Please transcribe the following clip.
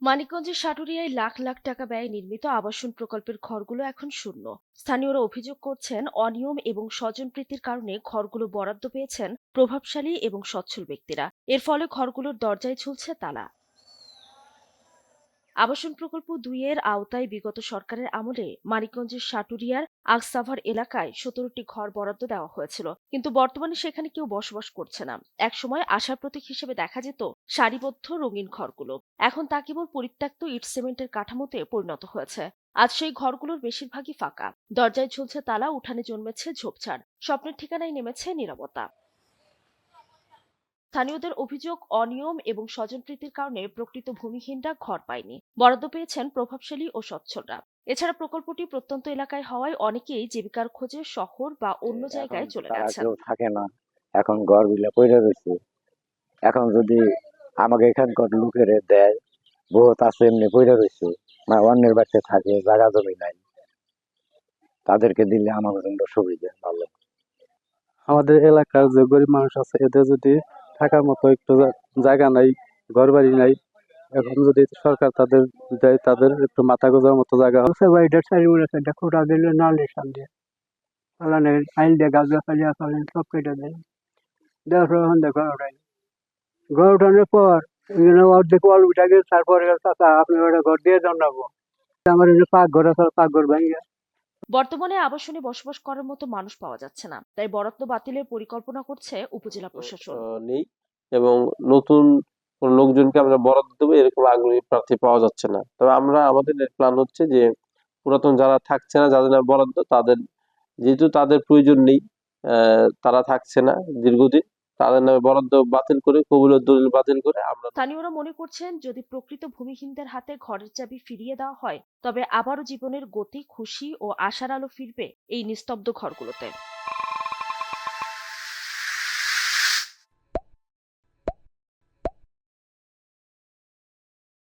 মানিকগঞ্জের সাটুরিয়ায় লাখ লাখ টাকা ব্যয়ে নির্মিত আবাসন প্রকল্পের ঘরগুলো এখন শূন্য। স্থানীয়রা অভিযোগ করছেন, অনিয়ম এবং স্বজনপ্রীতির কারণে ঘরগুলো বরাদ্দ পেয়েছেন প্রভাবশালী এবং সচ্ছল ব্যক্তিরা। এর ফলে ঘরগুলোর দরজায় ঝুলছে তালা। আবাসন প্রকল্প ২ এর আওতায় বিগত সরকারের আমলে মানিকগঞ্জের সাটুরিয়ার আগসাভার এলাকায় ১৭টি ঘর বরাদ্দ দেওয়া হয়েছিল, কিন্তু বর্তমানে সেখানে কেউ বসবাস করছে না। একসময় আশার প্রতীক হিসেবে দেখা যেত সারিবদ্ধ রঙিন ঘরগুলো। এখন তা কেবল পরিত্যক্ত ইট সিমেন্টের কাঠামোতে পরিণত হয়েছে। আজ সেই ঘরগুলোর বেশিরভাগই ফাঁকা, দরজায় ঝুলছে তালা, উঠানে জন্মেছে ঝোপঝাড়, স্বপ্নের ঠিকানায় নেমেছে নীরবতা। স্থানীয়দের অভিযোগ, অনিয়ম এবং স্বজনপ্রীতির কারণে প্রকৃত ভূমিহীনরা ঘর পায়নি, বরাদ্দ পেয়েছেন প্রভাবশালী ও সচ্ছলরা। এছাড়া প্রকল্পটি প্রত্যন্ত এলাকায় হওয়ায় অনেকেই জীবিকার খোঁজে শহর বা অন্য এখন জায়গায় চলে তারা গেছেন। কেউ থাকে না। এখন ঘরগুলা পইড়া রয়েছে। এখন যদি আমাকে এখানকার লোকের দেয়, বহুত আছে এমনি পইড়া রয়েছে, মানে অন্যের বাড়িতে থাকে, জায়গা জমি নাই, তাদেরকে দিলে আমার জন্য সুবিধা ভালো। আমাদের এলাকার যে গরিব মানুষ আছে এদের যদি থাকার মতো একটু জায়গা নাই, ঘর বাড়ি নাই, এখন যদি সরকার তাদের দেয়, তাদের একটু মাথা গোঁজার মতো জায়গা হচ্ছে বা এটা চারি উড়েছে, এটা খোটা দিলে নালের সামনে চালানে আইল দিয়ে গাছ গাছালি চালেন সব কেটে দেয়। দেওয়ার পর এখন দেখো ওটাই ঘর উঠানোর পর এখানে অর্ধেক ওয়াল উঠে গেছে, তারপরে চাচা আপনি ওটা ঘর দিয়ে জানাবো, আমার এই যে পাক ঘর আছে পাক ঘর ভেঙে। বর্তমানে আবাসনে বসবাস করার মতো মানুষ পাওয়া যাচ্ছে না, তাই বরাদ্দ বাতিলের পরিকল্পনা করছে উপজেলা প্রশাসন। নেই এবং নতুন কোন লোকজনকে আমরা বরাদ্দ দেবো এরকম আগ্রহী প্রার্থী পাওয়া যাচ্ছে না। তবে আমাদের প্ল্যান হচ্ছে যে পুরাতন যারা থাকছে না, যাদের নামে বরাদ্দ, তাদের যেহেতু তাদের প্রয়োজন নেই, তারা থাকছে না দীর্ঘদিন, তাদের নামে বরাদ্দ বাতিল করে, কবুলের দলিল বাতিল করে আমরা। স্থানীয়রা মনে করছেন, যদি প্রকৃত ভূমিহীনদের হাতে ঘরের চাবি ফিরিয়ে দেওয়া হয়, তবে আবারও জীবনের গতি, খুশি ও আশার আলো ফিরবে এই নিস্তব্ধ ঘরগুলোতে।